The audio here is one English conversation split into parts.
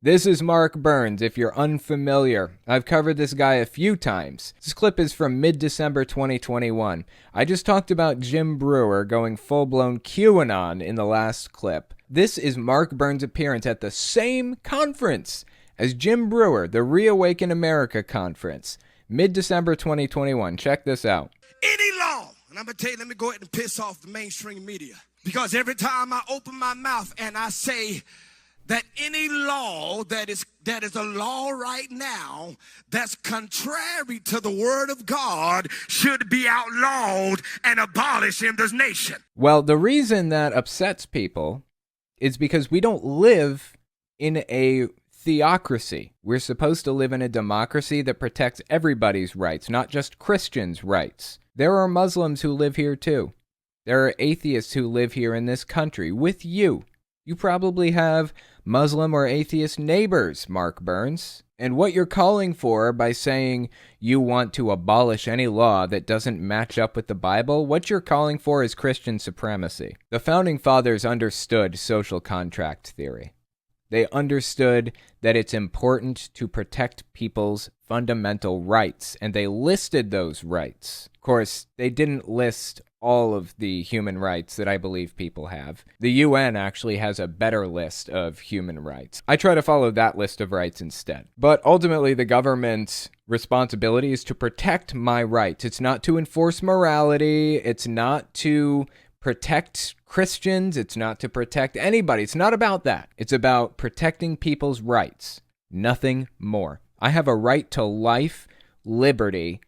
This is Mark Burns, if you're unfamiliar. I've covered this guy a few times. This clip is from mid-December 2021. I just talked about Jim Brewer going full-blown QAnon in the last clip. This is Mark Burns' appearance at the same conference as Jim Brewer, the Reawaken America conference. Mid-December 2021. Check this out. Any law, and I'm going to tell you, let me go ahead and piss off the mainstream media. Because every time I open my mouth and I say that any law that is a law right now that's contrary to the word of God should be outlawed and abolished in this nation. Well, the reason that upsets people is because we don't live in a theocracy. We're supposed to live in a democracy that protects everybody's rights, not just Christians' rights. There are Muslims who live here too. There are atheists who live here in this country with you. You probably have Muslim or atheist neighbors, Mark Burns. And what you're calling for by saying you want to abolish any law that doesn't match up with the Bible, what you're calling for is Christian supremacy. The Founding Fathers understood social contract theory. They understood that it's important to protect people's fundamental rights, and they listed those rights. Of course, they didn't list all of the human rights that I believe people have. The UN actually has a better list of human rights. I try to follow that list of rights instead. But ultimately, the government's responsibility is to protect my rights. It's not to enforce morality. It's not to protect Christians. It's not to protect anybody. It's not about that. It's about protecting people's rights. Nothing more. I have a right to life, liberty,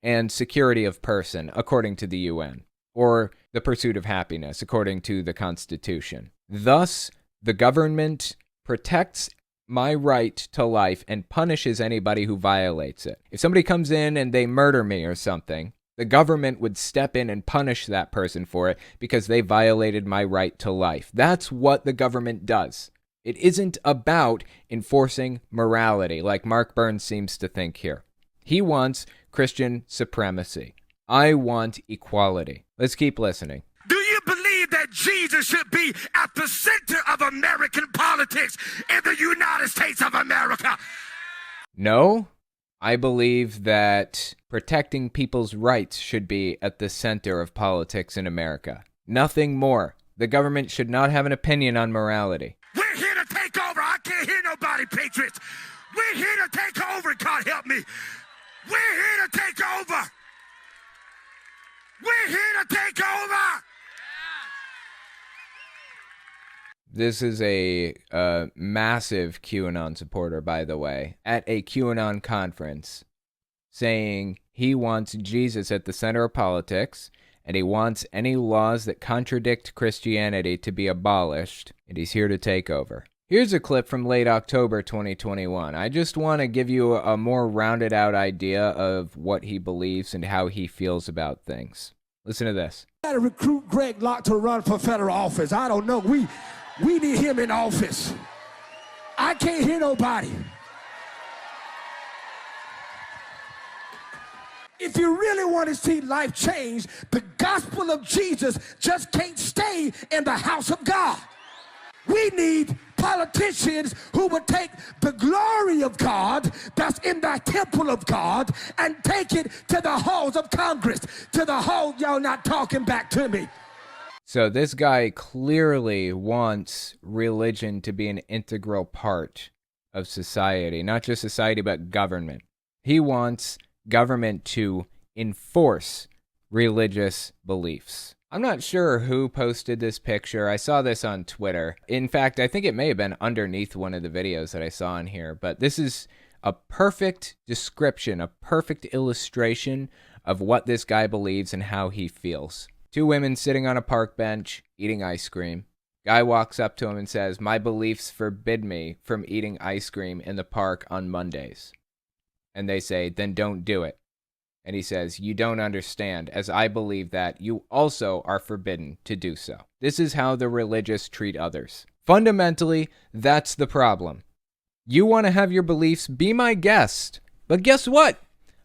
and security of person, according to the UN, or the pursuit of happiness, according to the Constitution. Thus, the government protects my right to life and punishes anybody who violates it. If somebody comes in and they murder me or something, the government would step in and punish that person for it because they violated my right to life. That's what the government does. It isn't about enforcing morality, like Mark Burns seems to think here. He wants Christian supremacy. I want equality. Let's keep listening. Do you believe that Jesus should be at the center of American politics in the United States of America? No. I believe that protecting people's rights should be at the center of politics in America. Nothing more. The government should not have an opinion on morality. We're here to take over. I can't hear nobody, Patriots. We're here to take over, God help me. We're here to take over. We're here to take over. This is a massive QAnon supporter, by the way, at a QAnon conference, saying he wants Jesus at the center of politics, and he wants any laws that contradict Christianity to be abolished, and he's here to take over. Here's a clip from late October 2021. I just want to give you a more rounded out idea of what he believes and how he feels about things. Listen to this. Got to recruit Greg Locke to run for federal office. I don't know. We need him in office. I can't hear nobody. If you really want to see life change, the gospel of Jesus just can't stay in the house of God. We need politicians who would take the glory of God that's in the temple of God and take it to the halls of Congress, to the hall. Y'all not talking back to me. So this guy clearly wants religion to be an integral part of society, not just society, but government. He wants government to enforce religious beliefs. I'm not sure who posted this picture. I saw this on Twitter. In fact, I think it may have been underneath one of the videos that I saw on here, but this is a perfect description, a perfect illustration of what this guy believes and how he feels. Two women sitting on a park bench, eating ice cream. Guy walks up to him and says, "My beliefs forbid me from eating ice cream in the park on Mondays." And they say, "Then don't do it." And he says, "You don't understand. As I believe that, you also are forbidden to do so." This is how the religious treat others. Fundamentally, that's the problem. You want to have your beliefs? Be my guest. But guess what?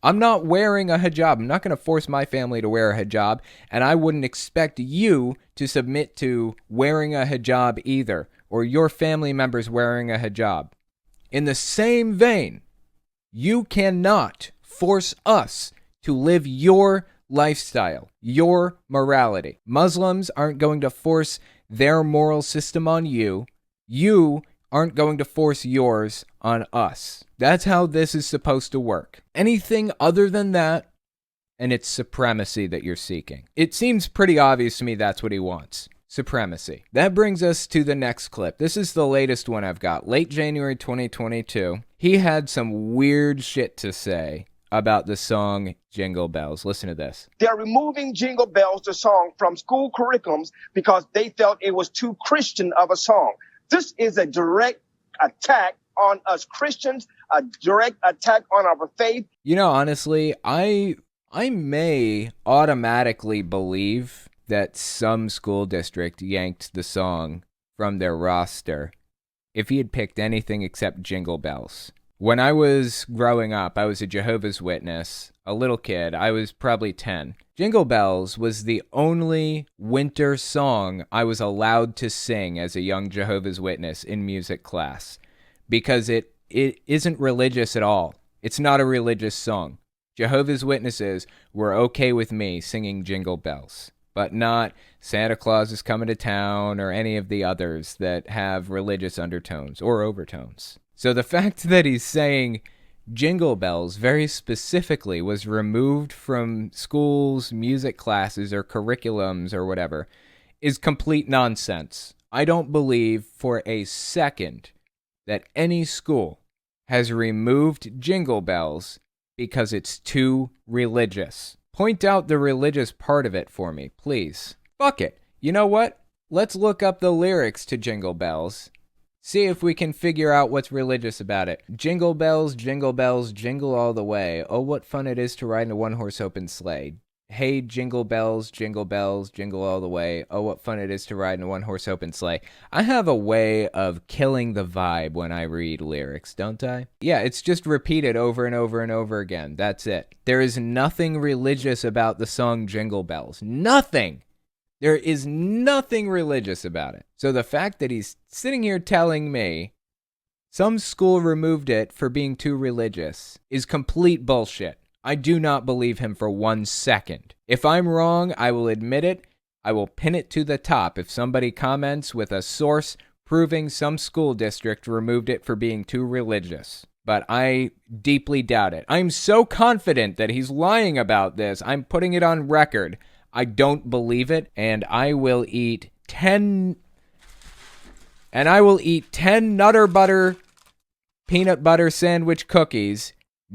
I'm not wearing a hijab. I'm not going to force my family to wear a hijab, and I wouldn't expect you to submit to wearing a hijab either, or your family members wearing a hijab. In the same vein, you cannot force us to live your lifestyle, your morality. Muslims aren't going to force their moral system on you. You aren't going to force yours on us. That's how this is supposed to work. Anything other than that, and it's supremacy that you're seeking. It seems pretty obvious to me that's what he wants. Supremacy. That brings us to the next clip. This is the latest one I've got. Late January 2022. He had some weird shit to say about the song Jingle Bells. Listen to this. They're removing Jingle Bells, the song, from school curriculums because they felt it was too Christian of a song. This is a direct attack on us Christians, a direct attack on our faith. You know, honestly, I may automatically believe that some school district yanked the song from their roster if he had picked anything except Jingle Bells. When I was growing up, I was a Jehovah's Witness, a little kid. I was probably 10. Jingle Bells was the only winter song I was allowed to sing as a young Jehovah's Witness in music class because it isn't religious at all. It's not a religious song. Jehovah's Witnesses were okay with me singing Jingle Bells, but not Santa Claus is Coming to Town or any of the others that have religious undertones or overtones. So the fact that he's saying Jingle Bells very specifically was removed from schools, music classes, or curriculums or whatever is complete nonsense. I don't believe for a second that any school has removed Jingle Bells because it's too religious. Point out the religious part of it for me, please. Fuck it. You know what? Let's look up the lyrics to Jingle Bells. See if we can figure out what's religious about it. Jingle bells, jingle all the way. Oh, what fun it is to ride in a one-horse open sleigh. Hey, jingle bells, jingle all the way. Oh, what fun it is to ride in a one-horse open sleigh. I have a way of killing the vibe when I read lyrics, don't I? Yeah, it's just repeated over and over and over again. That's it. There is nothing religious about the song Jingle Bells. Nothing! There is nothing religious about it. So the fact that he's sitting here telling me some school removed it for being too religious is complete bullshit. I do not believe him for 1 second. If I'm wrong, I will admit it. I will pin it to the top if somebody comments with a source proving some school district removed it for being too religious. But I deeply doubt it. I'm so confident that he's lying about this. I'm putting it on record. I don't believe it, and I will eat 10 Nutter Butter peanut butter sandwich cookies,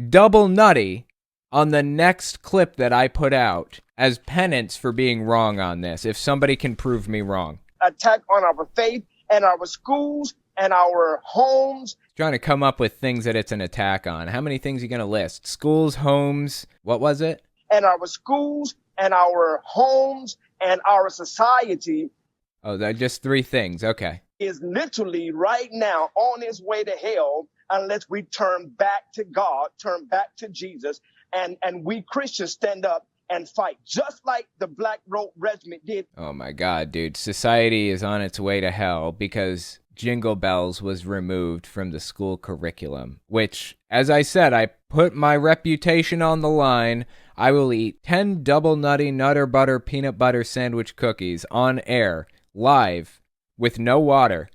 double nutty, on the next clip that I put out as penance for being wrong on this, if somebody can prove me wrong. Attack on our faith and our schools and our homes. Trying to come up with things that it's an attack on. How many things are you going to list? Schools, homes, what was it? And our schools and our homes and our society. Oh, they're just 3 things. Okay. Is literally right now on its way to hell unless we turn back to God, turn back to Jesus, and we Christians stand up and fight, just like the Black Robe Regiment did. Oh my God, dude. Society is on its way to hell because Jingle Bells was removed from the school curriculum, which, as I said, I put my reputation on the line. I will eat 10 double nutty Nutter Butter peanut butter sandwich cookies on air, live, with no water,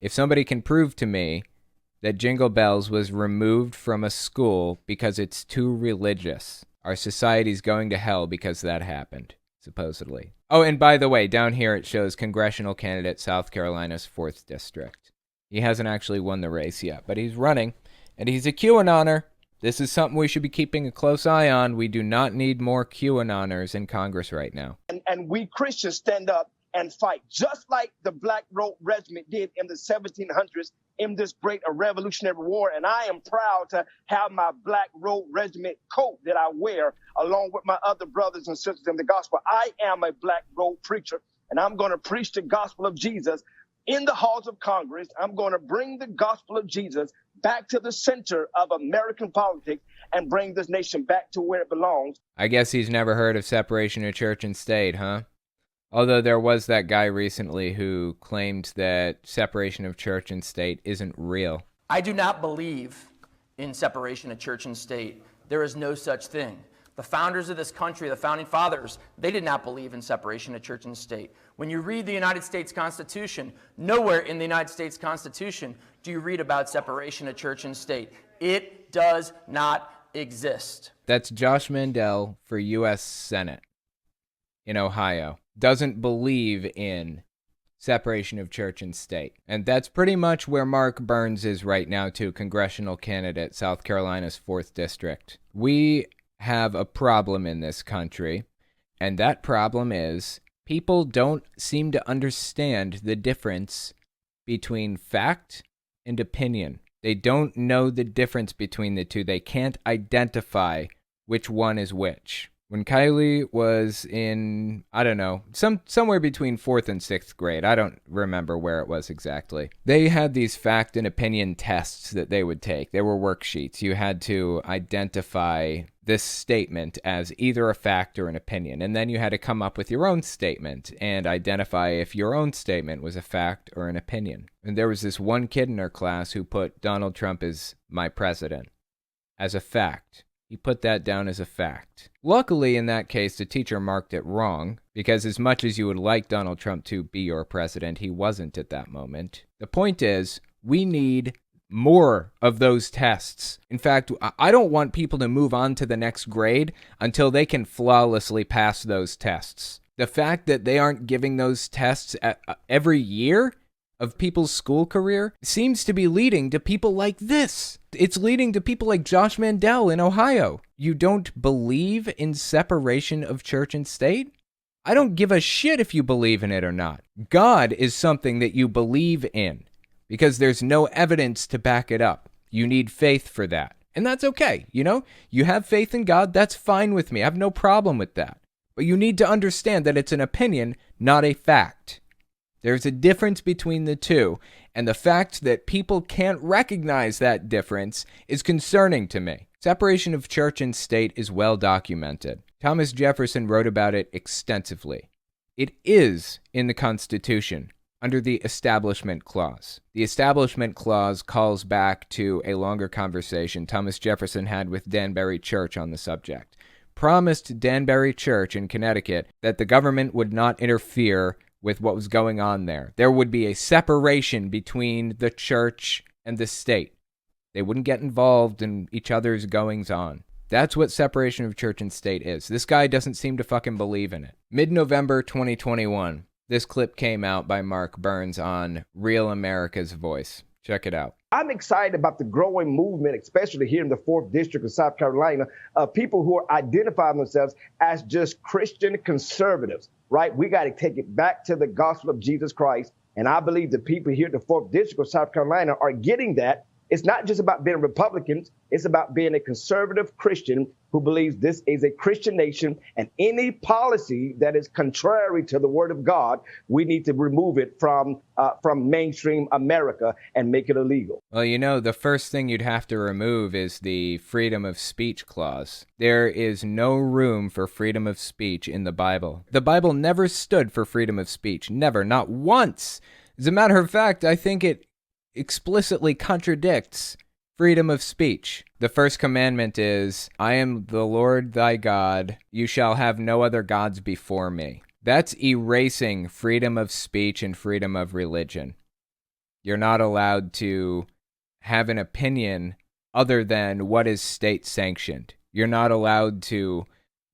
if somebody can prove to me that Jingle Bells was removed from a school because it's too religious. Our society's going to hell because that happened, supposedly. Oh, and by the way, down here it shows congressional candidate South Carolina's 4th district. He hasn't actually won the race yet, but he's running, and he's a QAnoner. This is something we should be keeping a close eye on. We do not need more QAnoners in Congress right now. And we Christians stand up and fight, just like the Black Robe Regiment did in the 1700s in this great Revolutionary War. And I am proud to have my Black Robe Regiment coat that I wear along with my other brothers and sisters in the gospel. I am a Black Robe preacher, and I'm going to preach the gospel of Jesus in the halls of Congress. I'm going to bring the gospel of Jesus back to the center of American politics and bring this nation back to where it belongs. I guess he's never heard of separation of church and state, huh? Although there was that guy recently who claimed that separation of church and state isn't real. I do not believe in separation of church and state. There is no such thing. The founders of this country, the founding fathers, they did not believe in separation of church and state. When you read the United States Constitution, nowhere in the United States Constitution do you read about separation of church and state. It does not exist. That's Josh Mandel for U.S. Senate in Ohio. Doesn't believe in separation of church and state. And that's pretty much where Mark Burns is right now, too, congressional candidate, South Carolina's 4th District. We have a problem in this country, and that problem is people don't seem to understand the difference between fact and opinion. They don't know the difference between the two. They can't identify which one is which. When Kylie was in, I don't know, somewhere between 4th and 6th grade, I don't remember where it was exactly, they had these fact and opinion tests that they would take. They were worksheets. You had to identify this statement as either a fact or an opinion, and then you had to come up with your own statement and identify if your own statement was a fact or an opinion. And there was this one kid in our class who put Donald Trump as my president as a fact. He put that down as a fact. Luckily, in that case, the teacher marked it wrong, because as much as you would like Donald Trump to be your president, he wasn't at that moment. The point is, we need more of those tests. In fact, I don't want people to move on to the next grade until they can flawlessly pass those tests. The fact that they aren't giving those tests every year of people's school career seems to be leading to people like this. It's leading to people like Josh Mandel in Ohio. You don't believe in separation of church and state? I don't give a shit if you believe in it or not. God is something that you believe in because there's no evidence to back it up. You need faith for that. And that's okay, you know? You have faith in God, that's fine with me. I have no problem with that. But you need to understand that it's an opinion, not a fact. There's a difference between the two, and the fact that people can't recognize that difference is concerning to me. Separation of church and state is well documented. Thomas Jefferson wrote about it extensively. It is in the Constitution under the Establishment Clause. The Establishment Clause calls back to a longer conversation Thomas Jefferson had with Danbury Church on the subject. Promised Danbury Church in Connecticut that the government would not interfere with what was going on there. There would be a separation between the church and the state. They wouldn't get involved in each other's goings-on. That's what separation of church and state is. This guy doesn't seem to fucking believe in it. Mid-November 2021, this clip came out by Mark Burns on Real America's Voice. Check it out. I'm excited about the growing movement, especially here in the 4th District of South Carolina, of people who are identifying themselves as just Christian conservatives, right? We got to take it back to the gospel of Jesus Christ. And I believe the people here in the 4th District of South Carolina are getting that. It's not just about being Republicans. It's about being a conservative Christian who believes this is a Christian nation, and any policy that is contrary to the word of God, we need to remove it from mainstream America and make it illegal. Well, you know, the first thing you'd have to remove is the freedom of speech clause. There is no room for freedom of speech in the Bible. The Bible never stood for freedom of speech. Never. Not once. As a matter of fact, I think it explicitly contradicts freedom of speech. The first commandment is, I am the Lord thy God. You shall have no other gods before me. That's erasing freedom of speech and freedom of religion. You're not allowed to have an opinion other than what is state sanctioned. You're not allowed to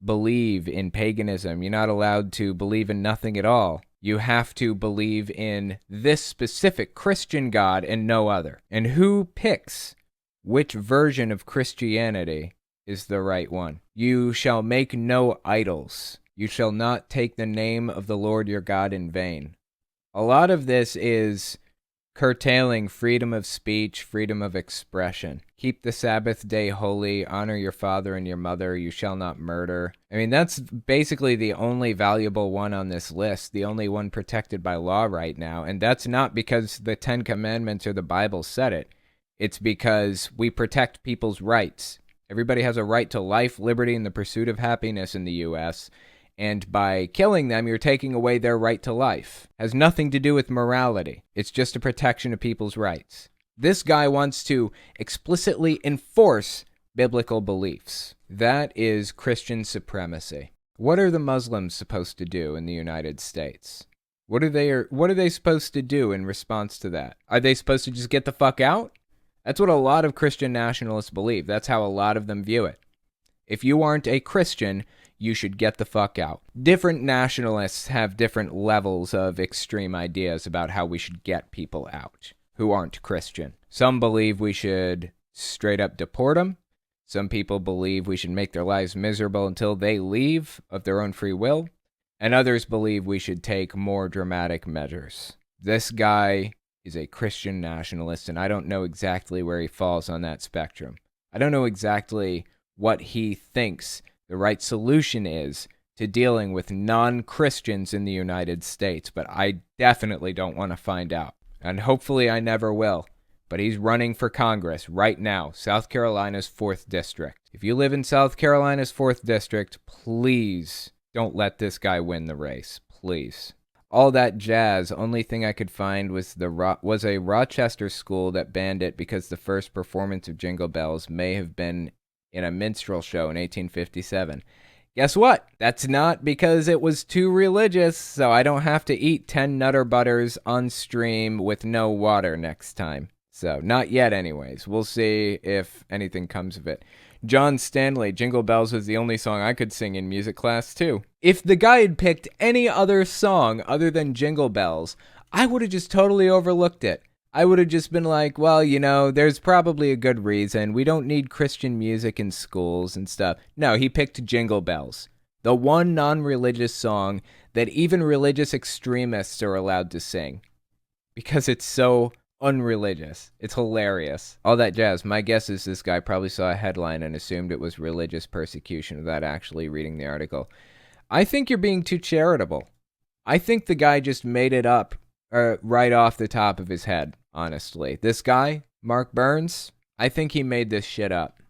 believe in paganism. You're not allowed to believe in nothing at all. You have to believe in this specific Christian God and no other. And who picks which version of Christianity is the right one? You shall make no idols. You shall not take the name of the Lord your God in vain. A lot of this is curtailing freedom of speech, freedom of expression. Keep the Sabbath day holy, honor your father and your mother, you shall not murder. I mean, that's basically the only valuable one on this list, the only one protected by law right now, and that's not because the Ten Commandments or the Bible said it. It's because we protect people's rights. Everybody has a right to life, liberty, and the pursuit of happiness in the U.S., and by killing them, you're taking away their right to life. Has nothing to do with morality. It's just a protection of people's rights. This guy wants to explicitly enforce biblical beliefs. That is Christian supremacy. What are the Muslims supposed to do in the United States? What are they supposed to do in response to that? Are they supposed to just get the fuck out? That's what a lot of Christian nationalists believe. That's how a lot of them view it. If you aren't a Christian, you should get the fuck out. Different nationalists have different levels of extreme ideas about how we should get people out who aren't Christian. Some believe we should straight up deport them. Some people believe we should make their lives miserable until they leave of their own free will. And others believe we should take more dramatic measures. This guy is a Christian nationalist, and I don't know exactly where he falls on that spectrum. I don't know exactly what he thinks the right solution is to dealing with non-Christians in the United States, but I definitely don't want to find out. And hopefully I never will. But he's running for Congress right now, South Carolina's 4th District. If you live in South Carolina's 4th District, please don't let this guy win the race, please. All that jazz, only thing I could find was a Rochester school that banned it because the first performance of Jingle Bells may have been in a minstrel show in 1857. Guess what? That's not because it was too religious, so I don't have to eat 10 Nutter Butters on stream with no water next time. So, not yet anyways. We'll see if anything comes of it. John Stanley, Jingle Bells was the only song I could sing in music class, too. If the guy had picked any other song other than Jingle Bells, I would have just totally overlooked it. I would have just been like, well, you know, there's probably a good reason. We don't need Christian music in schools and stuff. No, he picked Jingle Bells, the one non-religious song that even religious extremists are allowed to sing, because it's so unreligious. It's hilarious. All that jazz. My guess is this guy probably saw a headline and assumed it was religious persecution without actually reading the article. I think you're being too charitable. I think the guy just made it up right off the top of his head, honestly. This guy, Mark Burns, I think he made this shit up.